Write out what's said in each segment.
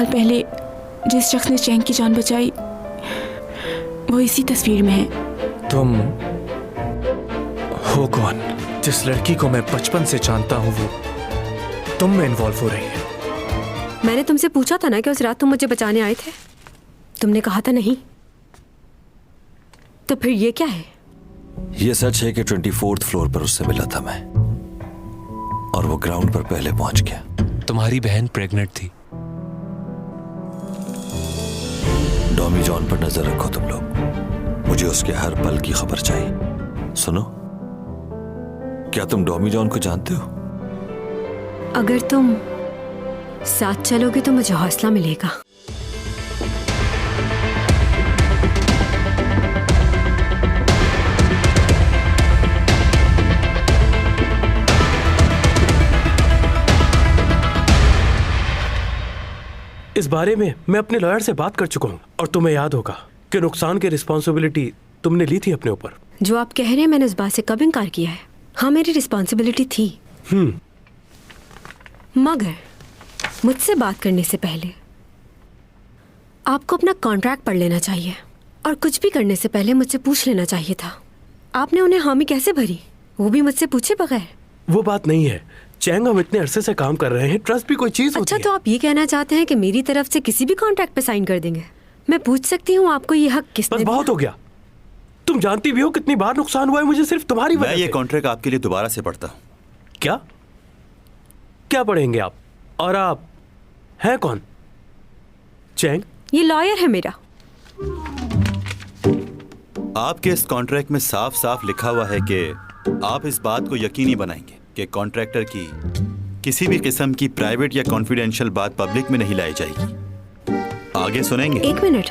साल पहले जिस शख्स ने चैंग की जान बचाई वो इसी तस्वीर में है। तुम हो कौन? जिस लड़की को मैं बचपन से जानता हूँ वो तुम में इन्वॉल्व हो रही है। मैंने तुमसे पूछा था ना कि उस रात तुम मुझे बचाने आए थे, तुमने कहा था नहीं। तो फिर ये क्या है? ये सच है कि 24th फ्लोर पर उससे मिला था मैं, और वो ग्राउंड पर पहले पहुंच गया। तुम्हारी बहन प्रेग्नेंट थी। डॉमी जॉन पर नजर रखो तुम लोग, मुझे उसके हर पल की खबर चाहिए। सुनो, क्या तुम डॉमी जॉन को जानते हो? अगर तुम साथ चलोगे तो मुझे हौसला मिलेगा। इस बारे में मैं अपने लॉयर से बात कर चुका हूँ और तुम्हें याद होगा कि नुकसान की रिस्पॉन्सिबिलिटी तुमने ली थी अपने ऊपर। जो आप कह रहे हैं मैंने उस बात से कब इनकार किया है? हाँ, मेरी रिस्पॉन्सिबिलिटी थी। मगर मुझसे बात करने से पहले आपको अपना कॉन्ट्रैक्ट पढ़ लेना चाहिए और कुछ भी करने से पहले मुझसे पूछ लेना चाहिए था। आपने उन्हें हामी कैसे भरी, वो भी मुझसे पूछे बगैर? वो बात नहीं है चैंग, हम इतने अरसे से काम कर रहे हैं, ट्रस्ट भी कोई चीज होती है। अच्छा, तो आप ये कहना चाहते हैं कि मेरी तरफ से किसी भी कॉन्ट्रैक्ट पे साइन कर देंगे? मैं पूछ सकती हूँ आपको ये हक किसने बस दिया? बहुत हो गया। तुम जानती भी हो कितनी बार नुकसान हुआ है मुझे सिर्फ तुम्हारी वजह मैं से। ये कॉन्ट्रैक्ट आपके लिए दोबारा से पढ़ता हूँ। क्या क्या पढ़ेंगे आप? और आप हैं कौन? चैंग? ये लॉयर है मेरा। आपके इस कॉन्ट्रैक्ट में साफ साफ लिखा हुआ है कि आप इस बात को यकीनी बनाएंगे कि कॉन्ट्रैक्टर की किसी भी किस्म की प्राइवेट या कॉन्फिडेंशियल बात पब्लिक में नहीं लाई जाएगी। आगे सुनेंगे? एक मिनट,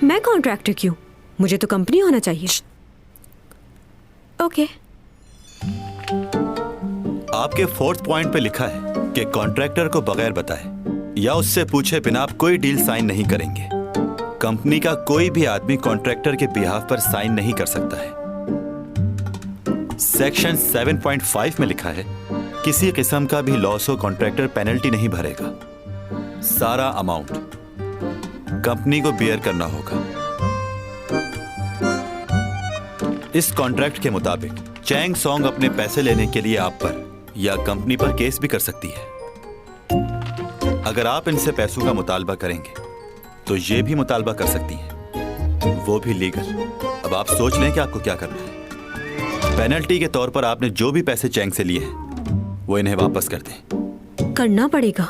मैं कॉन्ट्रैक्टर क्यों? मुझे तो कंपनी होना चाहिए। ओके। आपके 4th पॉइंट पे लिखा है कि कॉन्ट्रैक्टर को बगैर बताए या उससे पूछे बिना आप कोई डील साइन नहीं करेंगे। कंपनी का कोई भी आदमी कॉन्ट्रैक्टर के बिहाफ पर साइन नहीं कर सकता है। सेक्शन 7.5 में लिखा है किसी किस्म का भी लॉस हो कॉन्ट्रैक्टर पेनल्टी नहीं भरेगा, सारा अमाउंट कंपनी को बेयर करना होगा। इस कॉन्ट्रैक्ट के मुताबिक चैंग सॉन्ग अपने पैसे लेने के लिए आप पर या कंपनी पर केस भी कर सकती है। अगर आप इनसे पैसों का मुतालबा करेंगे तो ये भी मुतालबा कर सकती हैं, वो भी लीगल। अब आप सोच लें कि आपको क्या करना है। पेनल्टी के तौर पर आपने जो भी पैसे चैंग से लिए हैं वो इन्हें वापस कर दें। करना पड़ेगा।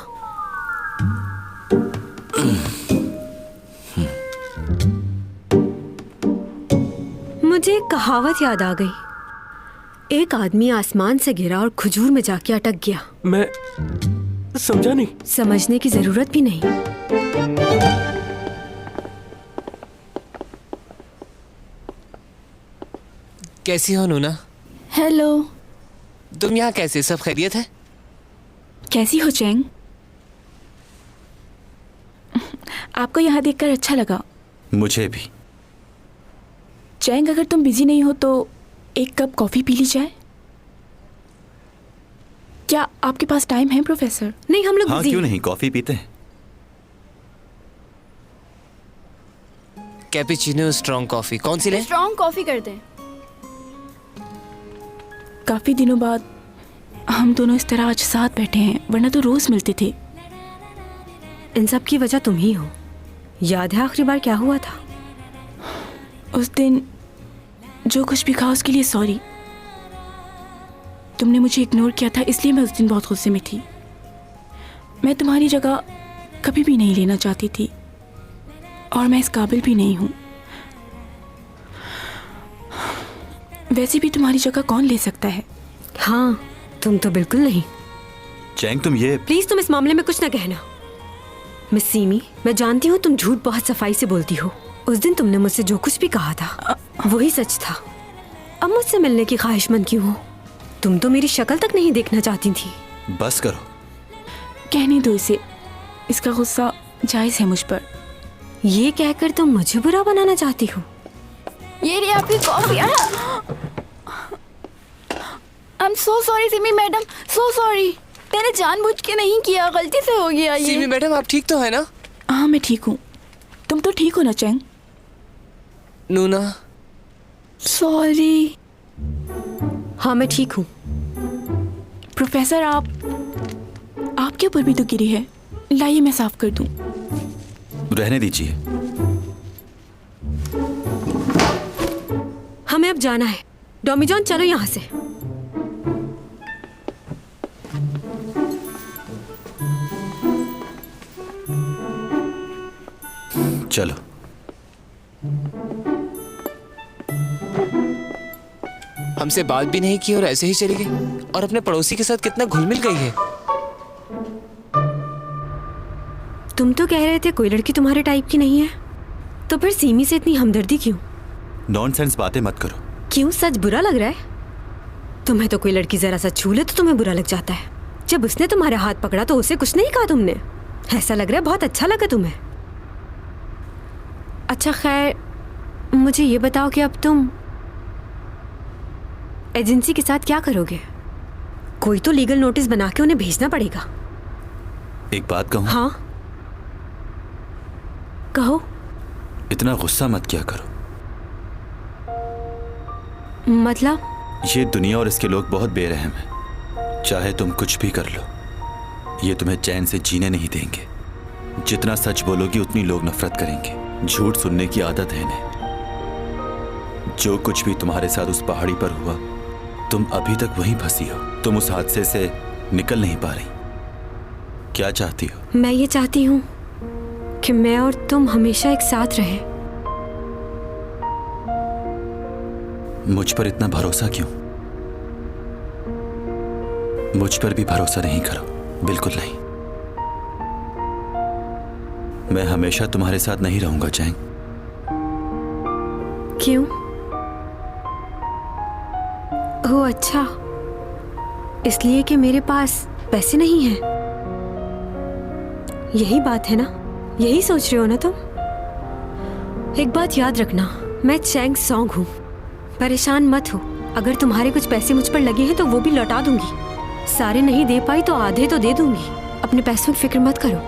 मुझे एक कहावत याद आ गई। एक आदमी आसमान से गिरा और खजूर में जाके अटक गया। मैं समझा नहीं। समझने की जरूरत भी नहीं। कैसी हो नूना? हेलो। तुम यहाँ कैसे? सब खैरियत है? कैसी हो चैंग? आपको यहाँ देखकर अच्छा लगा। मुझे भी। चैंग, अगर तुम बिजी नहीं हो तो एक कप कॉफी पी ली जाए? क्या आपके पास टाइम है प्रोफेसर? नहीं, हम लोग हाँ, बिजी क्यों हैं। नहीं, कॉफी पीते हैं। कैपेचिनो स्ट्रॉन्ग कॉफी कौन सी ले? स्ट्रॉन्ग कॉफी कर दें। काफी दिनों बाद हम दोनों इस तरह आज साथ बैठे हैं, वरना तो रोज मिलते थे। इन सब की वजह तुम ही हो। याद है आखिरी बार क्या हुआ था? उस दिन जो कुछ भी कहा उसके लिए सॉरी। तुमने मुझे इग्नोर किया था, इसलिए मैं उस दिन बहुत गुस्से में थी। मैं तुम्हारी जगह कभी भी नहीं लेना चाहती थी और मैं इस काबिल भी नहीं हूँ। वैसे भी तुम्हारी जगह कौन ले सकता है? हाँ, तुम तो बिल्कुल नहीं। चैंग, तुम ये प्लीज तुम इस मामले में कुछ ना कहना। मिस सीमी, मैं जानती हूँ तुम झूठ बहुत सफाई से बोलती हो। उस दिन तुमने मुझसे जो कुछ भी कहा था वही सच था। अब मुझसे मिलने की ख्वाहिशमंद क्यों हो? तुम तो मेरी शक्ल तक नहीं देखना चाहती थी। बस करो। कहने दो इसे, इसका गुस्सा जायज है मुझ पर। ये कहकर तुम मुझे बुरा बनाना चाहती हो? ये रही आपकी coffee. I am so sorry Simi madam, so sorry. मैंने जानबूझ के नहीं किया, गलती से हो गया सिमी ये। मैडम, आप ठीक तो है ना? हाँ मैं ठीक हूँ। तुम तो ठीक हो ना चैंग? नूना, सॉरी। हाँ मैं ठीक हूँ। प्रोफेसर आपके ऊपर भी तो गिरी है, लाइए मैं साफ कर दूं। रहने दीजिए। हमें अब जाना है। डॉमी जॉन चलो यहाँ से। चलो। हमसे बात भी नहीं की और ऐसे ही चली गई, और अपने पड़ोसी के साथ कितना घुल मिल गई है। तुम तो कह रहे थे कोई लड़की तुम्हारे टाइप की नहीं है, तो फिर सीमी से इतनी हमदर्दी क्यों? नॉनसेंस बातें मत करो। क्यों, सच बुरा लग रहा है? तुम्हें तो कोई लड़की जरा सा छू ले तो तुम्हें बुरा लग जाता है। जब उसने तुम्हारा हाथ पकड़ा तो उसे कुछ नहीं कहा तुमने? ऐसा लग रहा है बहुत अच्छा लगा तुम्हें। अच्छा खैर, मुझे ये बताओ कि अब तुम एजेंसी के साथ क्या करोगे? कोई तो लीगल नोटिस बना के उन्हें भेजना पड़ेगा। एक बात कहूं? हाँ कहो। इतना गुस्सा मत किया करो। मतलब? ये दुनिया और इसके लोग बहुत बेरहम हैं। चाहे तुम कुछ भी कर लो, ये तुम्हें चैन से जीने नहीं देंगे। जितना सच बोलोगी उतनी लोग नफरत करेंगे। झूठ सुनने की आदत है इन्हें। जो कुछ भी तुम्हारे साथ उस पहाड़ी पर हुआ, तुम अभी तक वहीं फंसी हो। तुम उस हादसे से निकल नहीं पा रही। क्या चाहती हो? मैं ये चाहती हूँ कि मैं और तुम हमेशा एक साथ रहें। मुझ पर इतना भरोसा क्यों? मुझ पर भी भरोसा नहीं करो, बिल्कुल नहीं। मैं हमेशा तुम्हारे साथ नहीं रहूंगा चैंग। क्यों? ओह अच्छा, इसलिए कि मेरे पास पैसे नहीं हैं। यही बात है ना? यही सोच रहे हो ना तुम? एक बात याद रखना, मैं चैंग सॉन्ग हूँ। परेशान मत हो। अगर तुम्हारे कुछ पैसे मुझ पर लगे हैं तो वो भी लौटा दूंगी। सारे नहीं दे पाई तो आधे तो दे दूंगी। अपने पैसों की फिक्र मत करो।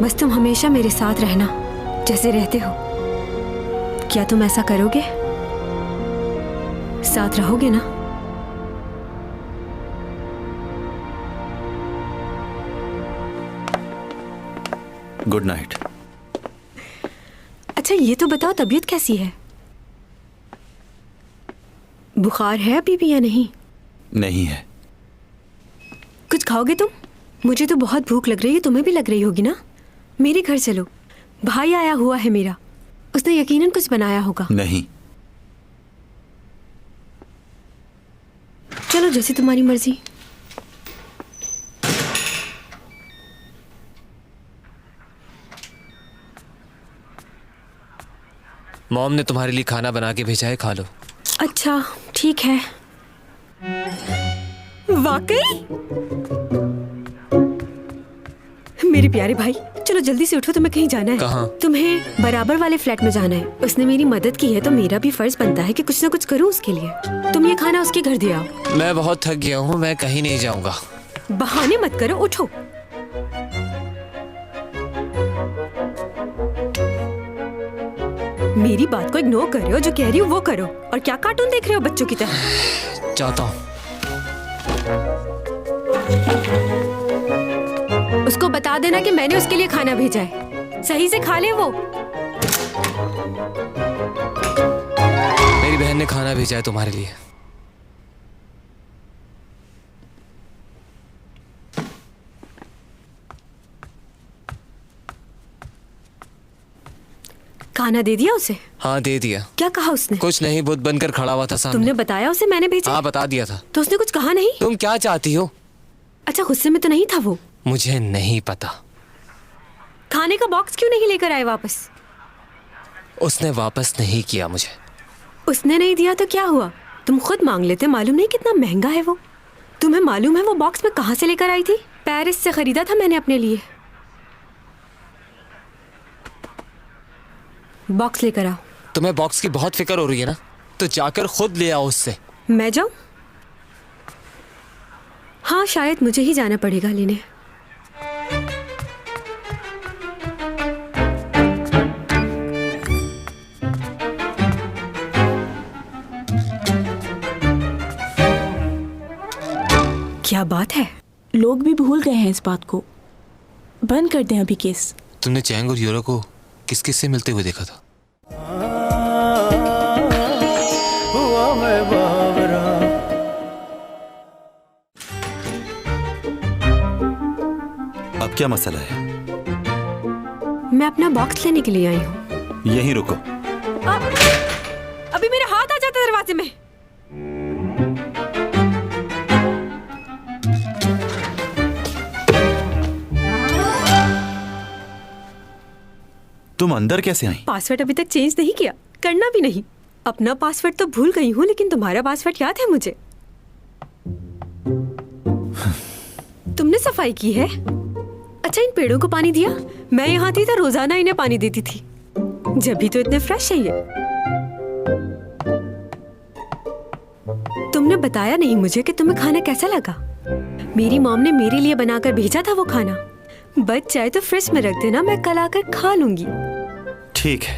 बस तुम हमेशा मेरे साथ रहना जैसे रहते हो। क्या तुम ऐसा करोगे? साथ रहोगे ना? Good night. अच्छा ये तो बताओ, तबीयत कैसी है? बुखार है अभी भी या नहीं? नहीं है। कुछ खाओगे तुम? मुझे तो बहुत भूख लग रही है, तुम्हें भी लग रही होगी ना? मेरे घर चलो, भाई आया हुआ है मेरा, उसने यकीनन कुछ बनाया होगा। नहीं। चलो जैसी तुम्हारी मर्जी। मॉम ने तुम्हारे लिए खाना बना के भेजा है, खा लो। अच्छा ठीक है। वाकई? मेरे प्यारे भाई, चलो जल्दी से उठो, तुम्हें कहीं जाना है। कहाँ? तुम्हें बराबर वाले फ्लैट में जाना है। उसने मेरी मदद की है तो मेरा भी फर्ज बनता है कि कुछ ना कुछ करूं उसके लिए। तुम ये खाना उसके घर दे आओ। मैं बहुत थक गया हूँ, मैं कहीं नहीं जाऊंगा। बहाने मत करो, उठो। मेरी बात को इग्नोर कर रहे हो, जो कह रही हो वो करो। और क्या कार्टून देख रहे हो बच्चों की तरह? चाहता हूँ। उसको बता देना कि मैंने उसके लिए खाना भेजा है, सही से खा ले वो। मेरी बहन ने खाना भेजा है तुम्हारे लिए। खाना दे दिया उसे? हाँ दे दिया। क्या कहा उसने? कुछ नहीं, बुत बनकर खड़ा हुआ था सामने। तुमने बताया उसे मैंने भेजा? हाँ बता दिया था। तो उसने कुछ कहा नहीं? तुम क्या चाहती हो? अच्छा गुस्से में तो नहीं था वो? मुझे नहीं पता। खाने का बॉक्स क्यों नहीं लेकर आए वापस? उसने वापस नहीं किया मुझे। उसने नहीं दिया तो क्या हुआ? तुम खुद मांग लेते। मालूम नहीं कितना महंगा है वो। तुम्हें मालूम है वो बॉक्स में कहाँ से लेकर आई थी? पेरिस से खरीदा था मैंने अपने लिए। बॉक्स लेकर आओ। तुम्हें बॉक्स की बहुत फिक्र हो रही है ना, तो जाकर खुद ले आओ उससे। मैं जाऊं? हाँ, शायद मुझे ही जाना पड़ेगा लेने। क्या बात है? लोग भी भूल गए हैं इस बात को। बंद कर दें अभी केस। तुमने चैंग और यूरा को किस किस से मिलते हुए देखा था? अब क्या मसला है? मैं अपना बॉक्स लेने के लिए आई हूँ। यहीं रुको। अभी मेरा हाथ आ जाता है दरवाजे में। तुम अंदर कैसे आई? पासवर्ड अभी तक चेंज नहीं किया, करना भी नहीं। अपना पासवर्ड तो भूल गई हूँ, लेकिन तुम्हारा पासवर्ड याद है मुझे। तुमने सफाई की है? अच्छा, इन पेड़ों को पानी दिया? मैं यहाँ थी तो रोजाना इन्हें पानी देती थी। जब भी तो इतने फ्रेश है ये। तुमने बताया नहीं मुझे कि तुम्हें खाना कैसा लगा। मेरी मॉम ने मेरे लिए बनाकर भेजा था वो खाना। बच जाए तो फ्रिज में रख देना, मैं कल आकर खा लूंगी। ठीक है,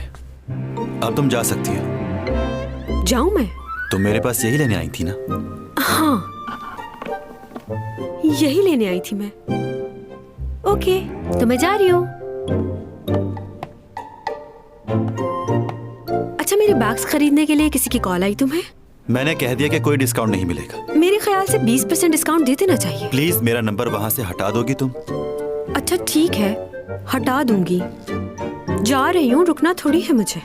अब तुम जा सकती हो। जाऊं मैं? तुम मेरे पास यही लेने आई थी ना? हाँ, यही लेने आई थी मैं। ओके, तो मैं जा रही हूँ। अच्छा, मेरे बैग्स खरीदने के लिए किसी की कॉल आई तुम्हें? मैंने कह दिया कि कोई डिस्काउंट नहीं मिलेगा। मेरे ख्याल से 20% डिस्काउंट दे देना चाहिए। प्लीज मेरा नंबर वहां से हटा दोगी तुम? अच्छा ठीक है, हटा दूंगी। जा रही हूँ, रुकना थोड़ी है मुझे।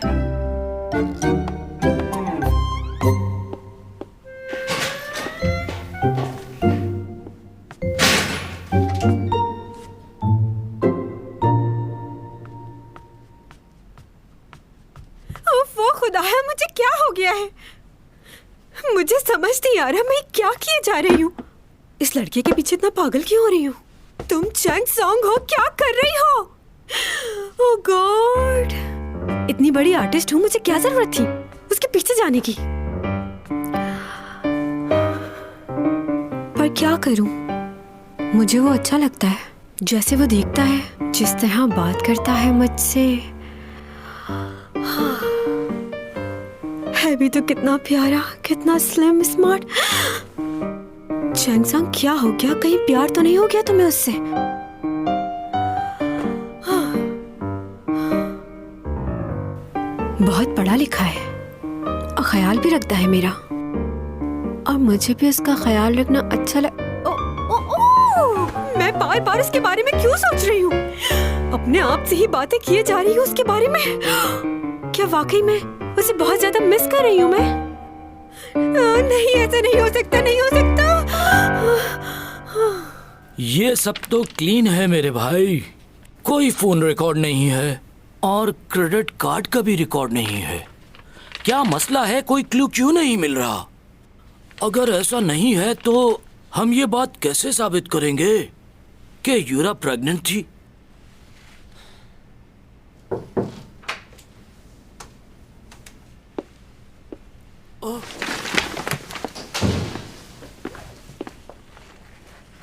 वो खुदाया, मुझे क्या हो गया है? मुझे समझ नहीं आ रहा मैं क्या किए जा रही हूँ। इस लड़के के पीछे इतना पागल क्यों हो रही हूँ? तुम चैंग सॉन्ग हो, क्या कर रही हो? ओह गॉड, इतनी बड़ी आर्टिस्ट हूँ, मुझे क्या जरूरत थी उसके पीछे जाने की? पर क्या करूं? मुझे वो अच्छा लगता है, जैसे वो देखता है, जिस तरह बात करता है मुझसे। है भी तो कितना प्यारा, कितना स्लिम, स्मार्ट। चैंग सॉन्ग, क्या हो गया? कहीं प्यार तो नहीं हो गया तुम्हें उससे? बहुत पढ़ा लिखा है और ख्याल भी रखता है मेरा, और मुझे भी उसका ख्याल रखना अच्छा मैं बार बार उसके बारे में क्यों सोच रही हूँ? अपने आप से ही बातें किए जा रही हूँ उसके बारे में। क्या वाकई में उसे बहुत ज्यादा मिस कर रही हूँ मैं? नहीं, ऐसा नहीं हो सकता, नहीं हो सकता। ये सब तो क्लीन है मेरे भाई, कोई फोन रिकॉर्ड नहीं है और क्रेडिट कार्ड का भी रिकॉर्ड नहीं है। क्या मसला है? कोई क्लू क्यों नहीं मिल रहा? अगर ऐसा नहीं है तो हम ये बात कैसे साबित करेंगे कि यूरा प्रेग्नेंट थी?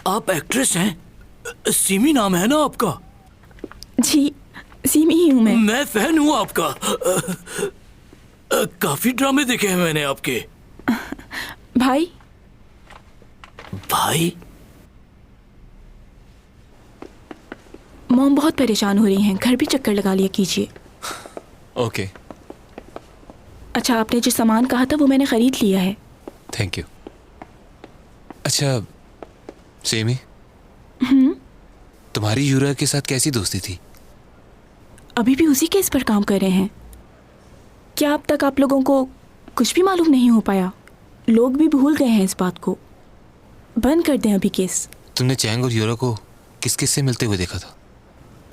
आप एक्ट्रेस हैं? सीमी नाम है ना आपका? जी, सीमी ही हूँ मैं। मैं फैन हूँ आपका। काफी ड्रामे देखे हैं मैंने आपके। भाई? भाई? मॉम बहुत परेशान हो रही हैं, घर भी चक्कर लगा लिया कीजिए। ओके। अच्छा, आपने जो सामान कहा था वो मैंने खरीद लिया है। Thank you. अच्छा सेमी, तुम्हारी यूरा के साथ कैसी दोस्ती थी? अभी भी उसी केस पर काम कर रहे हैं। क्या अब तक आप लोगों को कुछ भी मालूम नहीं हो पाया? लोग भी भूल गए हैं इस बात को। बंद कर दें अभी केस। तुमने चैंग और यूरा को किस किस से मिलते हुए देखा था?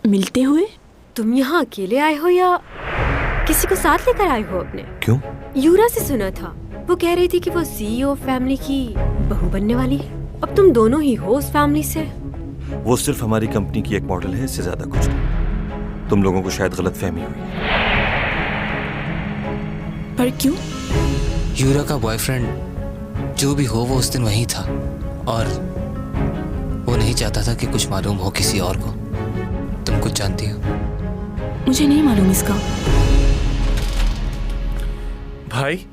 मिलते हुए? तुम यहाँ अकेले आए हो या किसी को साथ लेकर आए हो अपने? क्यों? यूरा से सुना था, वो कह रही थी कि वो CEO फैमिली की बहू बनने वाली है। अब तुम दोनों ही हो उस फैमिली से। वो सिर्फ हमारी कंपनी की एक मॉडल है, इससे ज्यादा कुछ नहीं। तुम लोगों को शायद गलतफहमी हुई। पर क्यों? यूरा का बॉयफ्रेंड जो भी हो वो उस दिन वहीं था और वो नहीं चाहता था कि कुछ मालूम हो किसी और को। तुम कुछ जानती हो? मुझे नहीं मालूम इसका। भाई,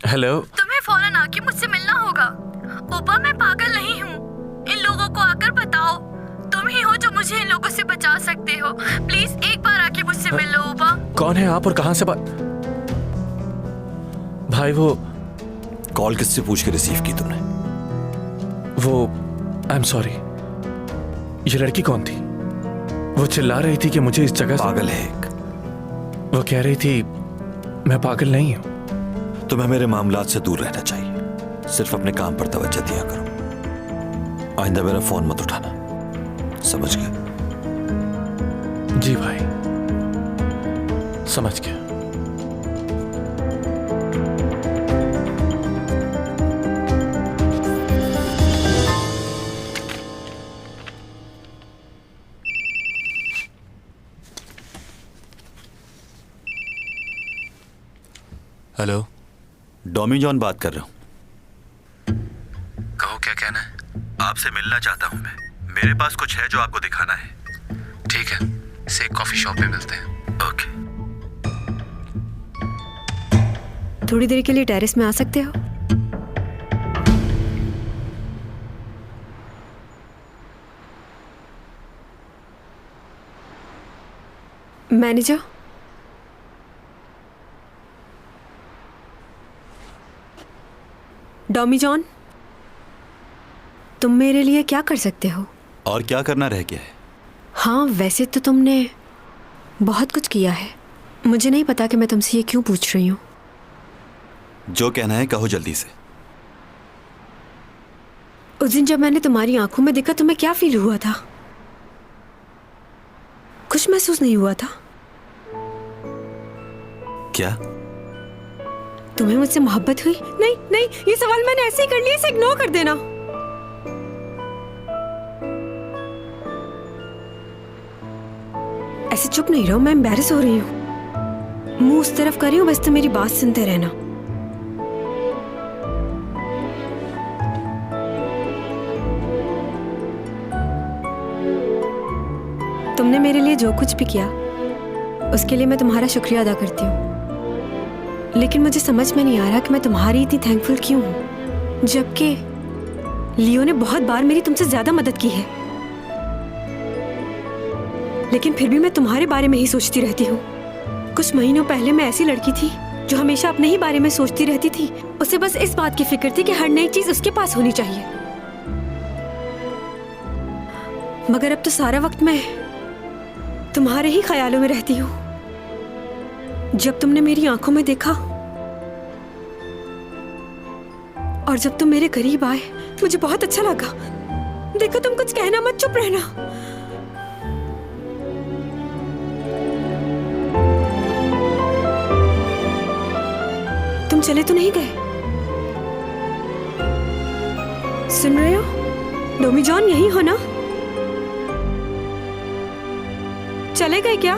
हेलो। तुम्हें फौरन आके मुझसे मिलना होगा। ओपा, मैं पागल नहीं हूँ। इन लोगों को आकर बताओ। तुम ही हो जो मुझे इन लोगों से बचा सकते हो। प्लीज एक बार आके मुझसे मिल लो ओपा। कौन है आप और कहां से बात? भाई वो कॉल किससे पूछ के रिसीव की तुमने? वो आई एम सॉरी। ये लड़की कौन थी? वो चिल्ला रही थी कि मुझे इस जगह पागल है एक। वो कह रही थी मैं पागल नहीं हूं। तुम्हें मेरे मामलात से दूर रहना चाहिए। सिर्फ अपने काम पर तवज्जो दिया करो। आइंदा मेरा फोन मत उठाना, समझ गए? जी भाई, समझ गया। हेलो, डॉमी जॉन बात कर रहा हूँ। कहो क्या कहना है? आपसे मिलना चाहता हूँ मैं। मेरे पास कुछ है जो आपको दिखाना है। ठीक है, इसे एक कॉफी शॉप में मिलते हैं। ओके। थोड़ी देर के लिए टेरेस में आ सकते हो? मैनेजर, डॉमी जॉन, तुम मेरे लिए क्या कर सकते हो? और क्या करना रह गया है? हाँ, वैसे तो तुमने बहुत कुछ किया है। मुझे नहीं पता कि मैं तुमसे ये क्यों पूछ रही हूँ। जो कहना है कहो जल्दी से। उस दिन जब मैंने तुम्हारी आंखों में देखा, तुम्हें क्या फील हुआ था? कुछ महसूस नहीं हुआ था? क्या? तुम्हें मुझसे मोहब्बत हुई? नहीं नहीं, ये सवाल मैंने ऐसे ही कर लिया, इसे इग्नोर कर देना। ऐसे चुप नहीं रहो, मैं एम्बैरेस हो रही हूँ। मुंह उस तरफ कर रही हूँ, बस तुम मेरी बात सुनते रहना। तुमने मेरे लिए जो कुछ भी किया उसके लिए मैं तुम्हारा शुक्रिया अदा करती हूँ, लेकिन मुझे समझ में नहीं आ रहा कि मैं तुम्हारी इतनी थैंकफुल क्यों हूँ, जबकि लियो ने बहुत बार मेरी तुमसे ज्यादा मदद की है। लेकिन फिर भी मैं तुम्हारे बारे में ही सोचती रहती हूँ। कुछ महीनों पहले मैं ऐसी लड़की थी जो हमेशा अपने ही बारे में सोचती रहती थी। उसे बस इस बात की फिक्र थी कि हर नई चीज उसके पास होनी चाहिए। मगर अब तो सारा वक्त मैं तुम्हारे ही ख्यालों में रहती हूँ। जब तुमने मेरी आंखों में देखा और जब तुम मेरे करीब आए, मुझे बहुत अच्छा लगा। देखो, तुम कुछ कहना मत, चुप रहना। तुम चले तो नहीं गए? सुन रहे हो? डॉमी जॉन, यही हो ना? चले गए क्या?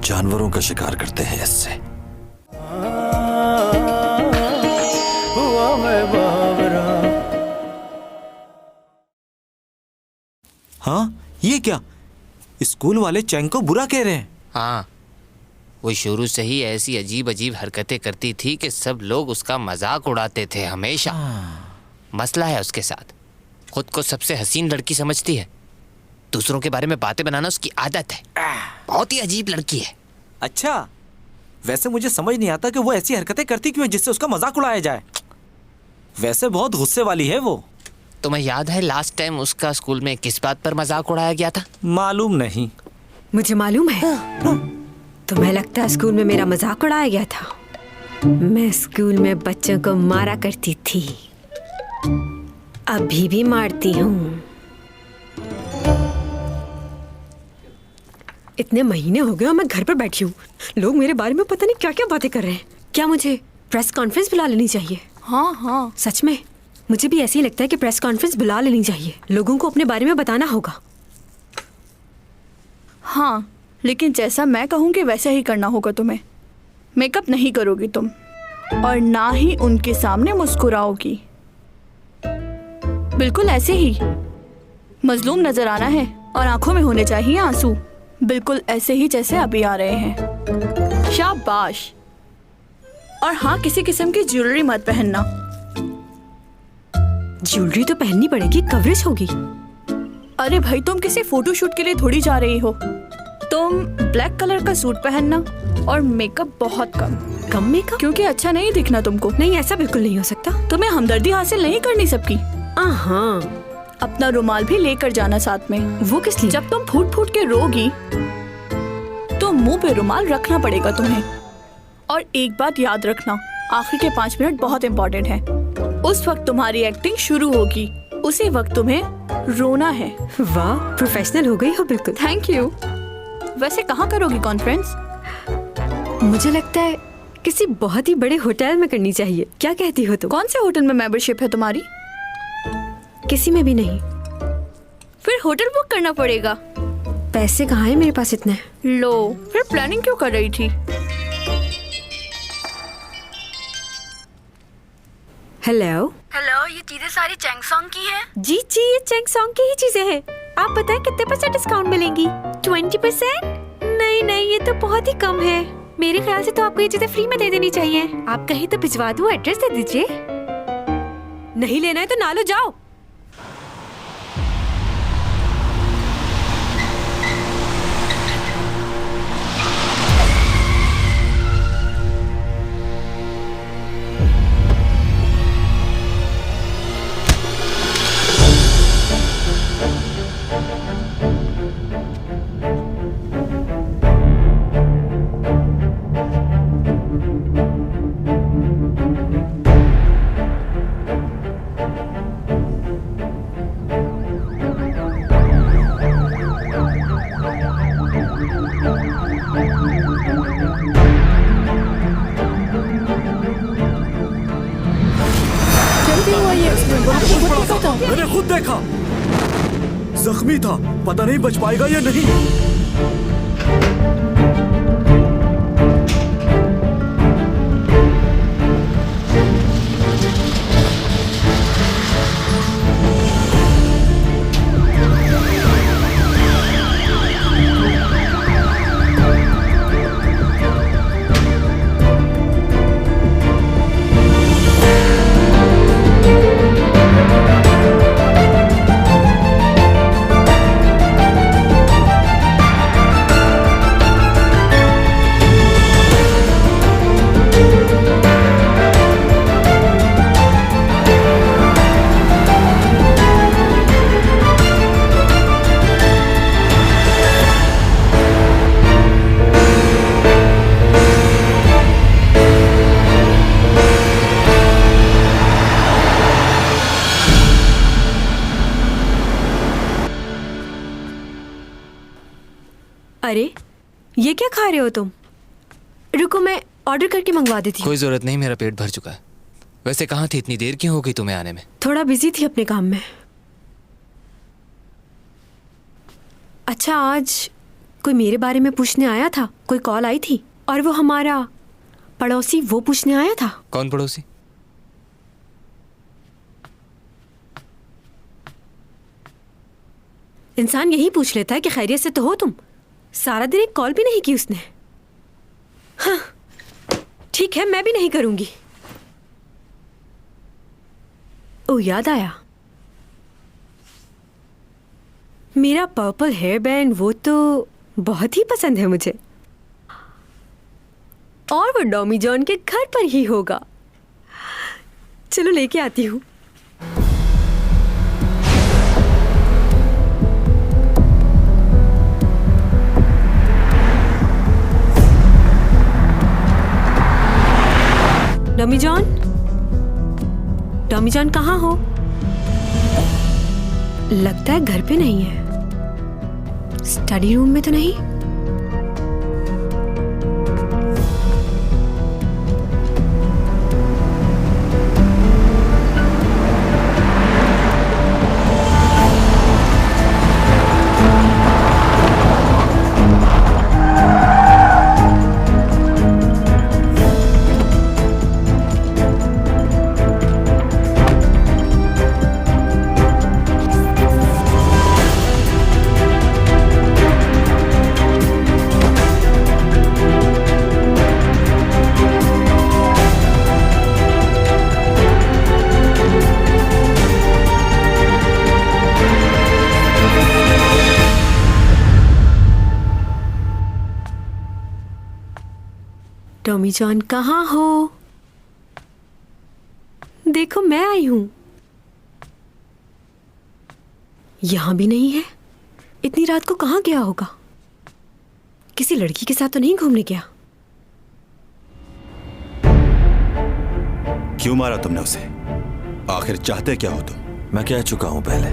जानवरों का शिकार करते हैं इससे। हाँ, ये क्या? स्कूल वाले चैंग को बुरा कह रहे हैं। हाँ, वो शुरू से ही ऐसी अजीब अजीब हरकतें करती थी कि सब लोग उसका मजाक उड़ाते थे हमेशा। मसला है उसके साथ, खुद को सबसे हसीन लड़की समझती है। दूसरों के बारे में बातें बनाना उसकी आदत है। बहुत ही अजीब लड़की है। अच्छा, वैसे मुझे समझ नहीं आता कि वो ऐसी हरकतें करती क्यों है जिससे उसका मजाक उड़ाया जाए। वैसे बहुत गुस्से वाली है वो। तुम्हें याद है लास्ट टाइम उसका स्कूल में किस बात पर मजाक उड़ाया गया था? मालूम नहीं। मुझे मालूम है। तुम्हें लगता है स्कूल में मेरा मजाक उड़ाया गया था? मैं स्कूल में बच्चों को मारा करती थी, अभी भी मारती हूँ। इतने महीने हो गए और मैं घर पर बैठी हूँ। लोग मेरे बारे में पता नहीं क्या क्या बातें कर रहे हैं। क्या मुझे प्रेस कॉन्फ्रेंस बुला लेनी चाहिए? हाँ, सच में मुझे भी ऐसे ही लगता है कि प्रेस कॉन्फ्रेंस बुला लेनी चाहिए। लोगों को अपने बारे में बताना होगा। हाँ, लेकिन जैसा मैं कहूँगी वैसा ही करना होगा तुम्हें। मेकअप नहीं करोगी तुम, और ना ही उनके सामने मुस्कुराओगी। बिल्कुल ऐसे ही मजलूम नजर आना है और आंखों में होने चाहिए आंसू, बिल्कुल ऐसे ही जैसे अभी आ रहे हैं। शाबाश। और हाँ, किसी किस्म की ज्वेलरी मत पहनना। ज्वेलरी तो पहननी पड़ेगी, कवरेज होगी। अरे भाई, तुम किसी फोटोशूट के लिए थोड़ी जा रही हो। तुम ब्लैक कलर का सूट पहनना और मेकअप बहुत कम मेकअप, क्योंकि अच्छा नहीं दिखना तुमको। नहीं, ऐसा बिल्कुल नहीं हो सकता। तुम्हें हमदर्दी हासिल नहीं करनी सबकी। हाँ, अपना रुमाल भी लेकर जाना साथ में। वो किस लिए? जब तुम फूट फूट के रोगी तो मुंह पे रुमाल रखना पड़ेगा तुम्हें। और एक बात याद रखना, आखिर के 5 मिनट बहुत इम्पोर्टेंट है। उस वक्त तुम्हारी एक्टिंग शुरू होगी, उसी वक्त तुम्हें रोना है। वाह, प्रोफेशनल हो गई हो बिल्कुल। Thank you. वैसे कहाँ करोगी कॉन्फ्रेंस? मुझे लगता है किसी बहुत ही बड़े होटल में करनी चाहिए। क्या कहती हो तुम? कौन से होटल में मेंबरशिप है तुम्हारी? किसी में भी नहीं। फिर होटल बुक करना पड़ेगा। पैसे कहाँ हैं मेरे पास इतने? लो, फिर प्लानिंग क्यों कर रही थी? हेलो, ये चीजें सारी चैंग सॉन्ग की हैं? जी, ये चेंग सॉन्ग की ही चीजें हैं। आप बताएं कितने % डिस्काउंट मिलेंगी? 20%? नहीं, ये तो बहुत ही कम है। मेरे ख्याल से तो आपको ये चीजें फ्री में दे देनी चाहिए। आप कहीं तो भिजवा दूं, एड्रेस दे दीजिए। नहीं लेना है तो ना लो, जाओ। मैंने खुद देखा, जख्मी था, पता नहीं बच पाएगा या नहीं। अरे, ये क्या खा रहे हो तुम? रुको, मैं ऑर्डर करके मंगवा देती हूँ। कोई जरूरत नहीं, मेरा पेट भर चुका है। वैसे कहाँ थी, इतनी देर क्यों हो गई तुम्हें आने में? थोड़ा बिजी थी अपने काम में। अच्छा, आज कोई मेरे बारे में पूछने आया था, कोई कॉल आई थी, और वो हमारा पड़ोसी वो पूछने आया था। कौन पड़ोसी? इंसान यही पूछ लेता है कि खैरियत से तो हो तुम। सारा दिन एक कॉल भी नहीं की उसने। हाँ ठीक है, मैं भी नहीं करूंगी। ओ याद आया, मेरा पर्पल हेयर बैंड वो तो बहुत ही पसंद है मुझे, और वो डॉमी जॉन के घर पर ही होगा। चलो लेके आती हूँ। डॉमी जॉन, डॉमी जॉन कहाँ हो? लगता है घर पे नहीं है। स्टडी रूम में तो नहीं? टॉमी जॉन कहाँ हो? देखो मैं आई हूं। यहां भी नहीं है। इतनी रात को कहाँ गया होगा? किसी लड़की के साथ तो नहीं घूमने गया? क्यों मारा तुमने उसे? आखिर चाहते क्या हो तुम? मैं कह चुका हूं पहले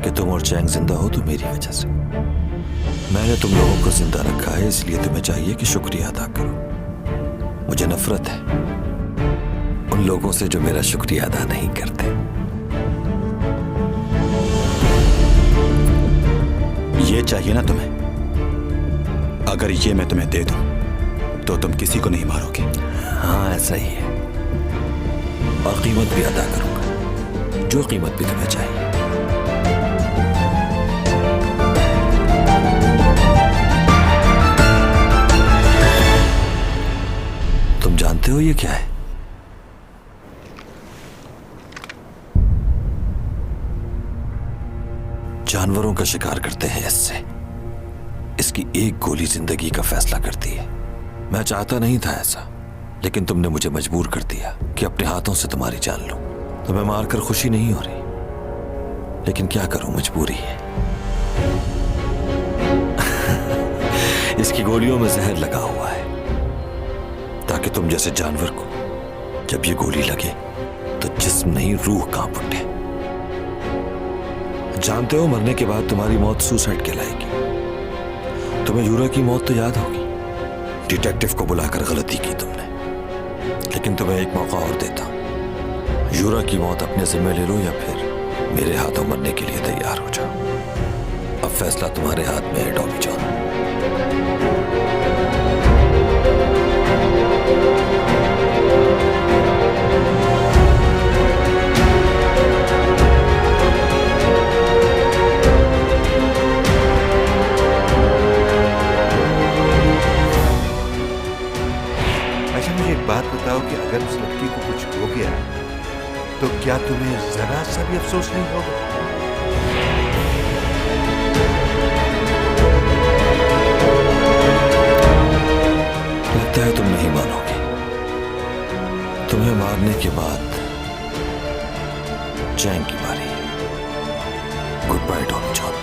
कि तुम और चैंग जिंदा हो तो मेरी वजह से। मैंने तुम लोगों को जिंदा रखा है, इसलिए तुम्हें चाहिए कि शुक्रिया अदा करो। मुझे नफरत है उन लोगों से जो मेरा शुक्रिया अदा नहीं करते। ये चाहिए ना तुम्हें? अगर ये मैं तुम्हें दे दूं तो तुम किसी को नहीं मारोगे। हाँ ऐसा ही है, और कीमत भी अदा करूंगा, जो कीमत भी तुम्हें चाहिए। तुम जानते हो ये क्या है? जानवरों का शिकार करते हैं इससे। इसकी एक गोली जिंदगी का फैसला करती है। मैं चाहता नहीं था ऐसा, लेकिन तुमने मुझे मजबूर कर दिया कि अपने हाथों से तुम्हारी जान लूं। तुम्हें मारकर खुशी नहीं हो रही, लेकिन क्या करूं, मजबूरी है। इसकी गोलियों में जहर लगा हुआ है ताकि तुम जैसे जानवर को जब ये गोली लगे तो जिस्म नहीं रूह कांप उठे। जानते हो मरने के बाद तुम्हारी मौत सुसाइड कहलाएगी। तुम्हें यूरा की मौत तो याद होगी। डिटेक्टिव को बुलाकर गलती की तुमने, लेकिन तुम्हें एक मौका और देता। यूरा की मौत अपने जिम्मे ले लो या फिर मेरे हाथों मरने के लिए तैयार हो जाओ। अब फैसला तुम्हारे हाथ में है डॉमी जॉन। मुझे एक बात बताओ कि अगर उस लड़की को कुछ हो गया तो क्या तुम्हें जरा सा भी अफसोस नहीं होगा? लगता है तुम नहीं मानोगे। तुम्हें मारने के बाद चैंग की बारी। Good bye Domi John,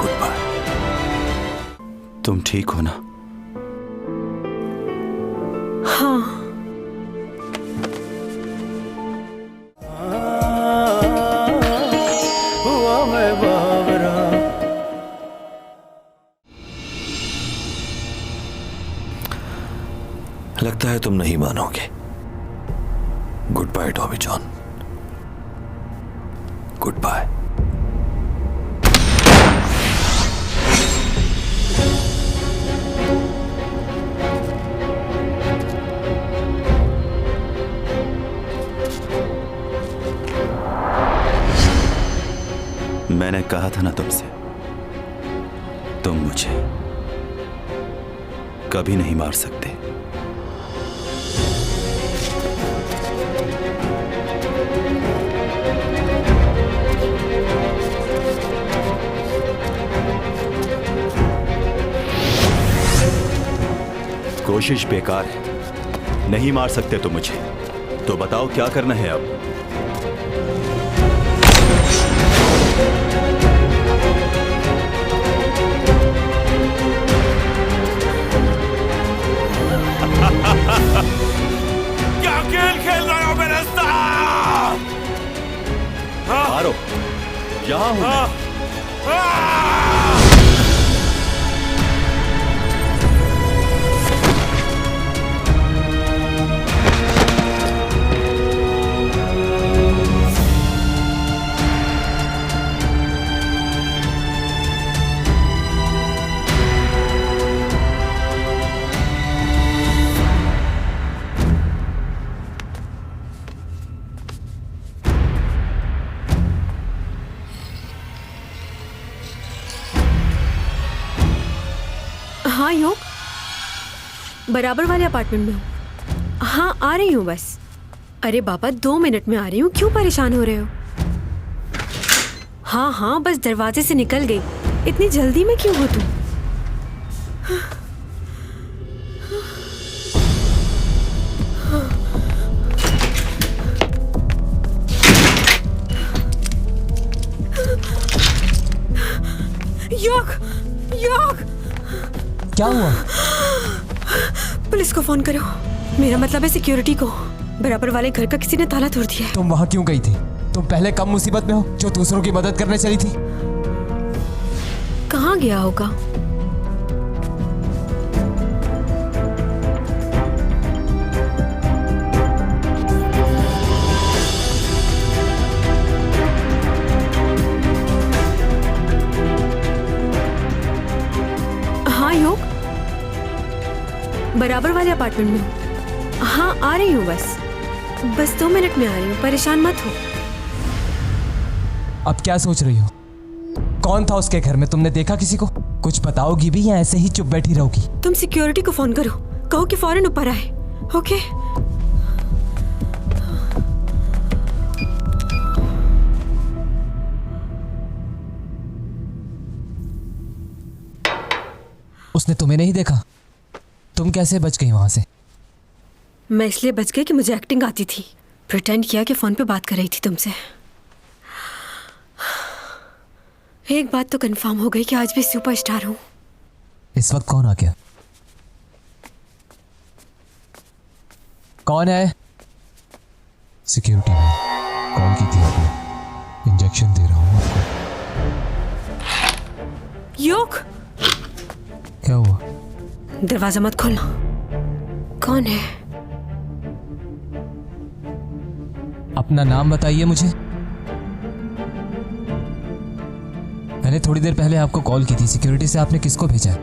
good bye. तुम ठीक हो ना? हाँ। लगता है तुम नहीं मानोगे। Good bye Domi John, good bye. मैंने कहा था ना तुमसे, तुम मुझे कभी नहीं मार सकते। कोशिश बेकार है, नहीं मार सकते तो मुझे। तो बताओ क्या करना है अब? क्या खेल खेल रहे हो मेरे साथ? मारो, यहां हूं मैं। हाँ योग, बराबर वाले अपार्टमेंट में हूँ। हाँ आ रही हूँ बस। अरे बाबा 2 मिनट में आ रही हूँ, क्यों परेशान हो रहे हो? हाँ हाँ बस दरवाजे से निकल गई, इतनी जल्दी में क्यों हो तुम? योग, योग क्या हुआ? पुलिस को फोन करो। मेरा मतलब है सिक्योरिटी को। बराबर वाले घर का किसी ने ताला तोड़ दिया है। तुम वहां क्यों गई थी? तुम पहले कम मुसीबत में हो जो दूसरों की मदद करने चली थी। कहाँ गया होगा? हाँ योग, बराबर वाले अपार्टमेंट में हूँ। हाँ आ रही हूँ बस 2 मिनट में आ रही हूँ, परेशान मत हो। अब क्या सोच रही हो? कौन था उसके घर में? तुमने देखा किसी को? कुछ बताओगी भी या ऐसे ही चुप बैठी रहोगी? तुम सिक्योरिटी को फोन करो, कहो कि फौरन ऊपर आए। ओके? उसने तुम्हें नहीं देखा? तुम कैसे बच गई वहां से? मैं इसलिए बच गई कि मुझे एक्टिंग आती थी। प्रिटेंड किया कि फोन पे बात कर रही थी तुमसे। एक बात तो कंफर्म हो गई कि आज भी सुपरस्टार हूँ। इस वक्त कौन आ गया? कौन है? Security man. कॉल की थी आपने? इंजेक्शन दे रहा हूँ आपको। योग, क्या हुआ? दरवाजा मत खोलना। कौन है? अपना नाम बताइए मुझे। मैंने थोड़ी देर पहले आपको कॉल की थी। सिक्योरिटी से आपने किसको भेजा है?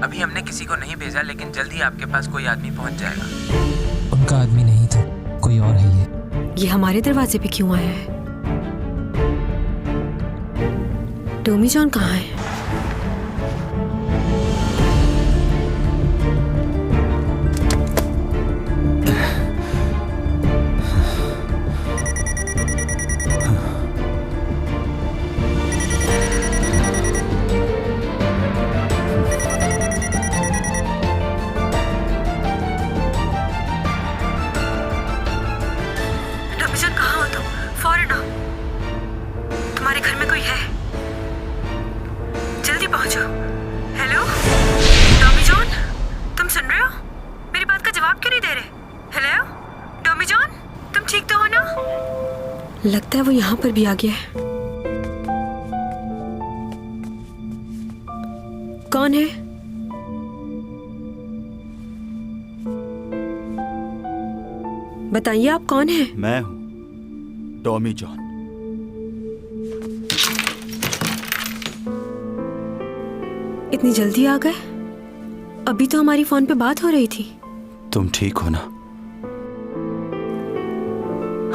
अभी हमने किसी को नहीं भेजा, लेकिन जल्दी आपके पास कोई आदमी पहुंच जाएगा। उनका आदमी नहीं था, कोई और है ये हमारे दरवाजे पे क्यों आया है? टॉमी जॉन कहाँ है? लगता है वो यहाँ पर भी आ गया है। कौन है? बताइए आप कौन है? मैं हूं टॉमी जॉन। इतनी जल्दी आ गए? अभी तो हमारी फोन पे बात हो रही थी। तुम ठीक हो ना?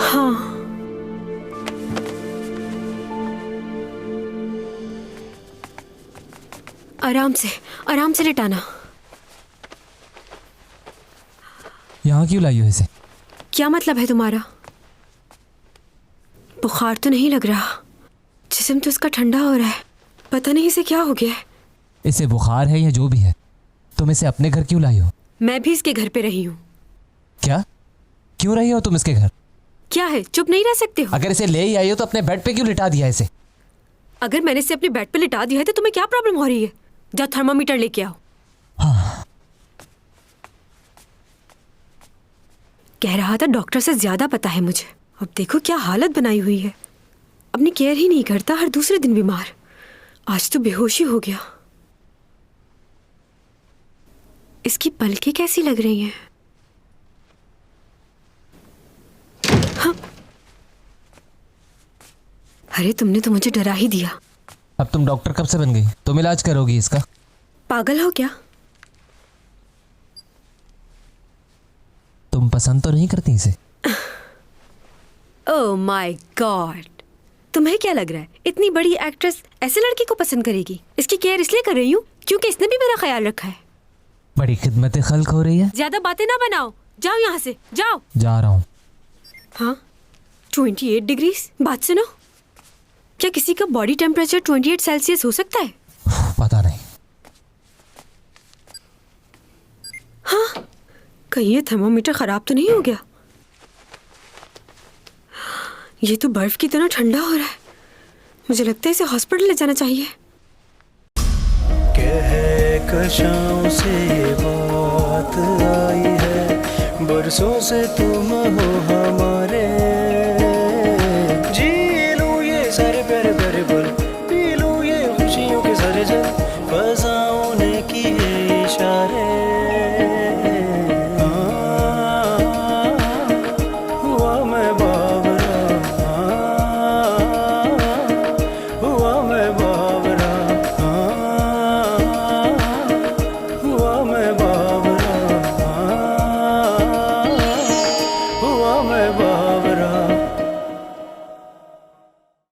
हाँ। आराम से लेटाना। यहाँ क्यों लाई हो इसे? क्या मतलब है तुम्हारा? बुखार तो नहीं लग रहा, जिस्म तो इसका ठंडा हो रहा है, पता नहीं इसे क्या हो गया है। इसे बुखार है या जो भी है, तुम इसे अपने घर क्यों लाई हो? मैं भी इसके घर पे रही हूँ। क्या? क्यों रही हो तुम इसके घर? क्या है, चुप नहीं रह सकते हो? अगर इसे ले ही आई हो तो अपने बेड पे क्यों लिटा दिया इसे? अगर मैंने इसे अपने बेड पे लिटा दिया है तो तुम्हें क्या प्रॉब्लम हो रही है? जाओ थर्मामीटर लेके आओ। हाँ। कह रहा था डॉक्टर से ज्यादा पता है मुझे। अब देखो क्या हालत बनाई हुई है, अपनी केयर ही नहीं करता, हर दूसरे दिन बीमार। आज तो बेहोशी हो गया। इसकी पलकें कैसी लग रही हैं? हाँ। अरे तुमने तो मुझे डरा ही दिया। अब तुम डॉक्टर कब से बन गई? तुम इलाज करोगी इसका? पागल हो क्या? तुम पसंद तो नहीं करती इसे? ओह माय गॉड, तुम्हें क्या लग रहा है इतनी बड़ी एक्ट्रेस ऐसे लड़की को पसंद करेगी? इसकी केयर इसलिए कर रही हूँ क्योंकि इसने भी मेरा ख्याल रखा है। बड़ी खिदमत खल्क हो रही है। ज्यादा बातें ना बनाओ, जाओ यहाँ से, जाओ। जा रहा हूँ। हाँ 28 डिग्री, बात सुनो, क्या किसी का बॉडी टेम्परेचर 28 सेल्सियस हो सकता है? पता नहीं। हाँ, कहीं ये थर्मोमीटर खराब तो नहीं हो गया? ये तो बर्फ की तरह ठंडा हो रहा है, मुझे लगता है इसे हॉस्पिटल ले जाना चाहिए। कशाओं से ये बात आई है, बरसों से तुम हो हमारे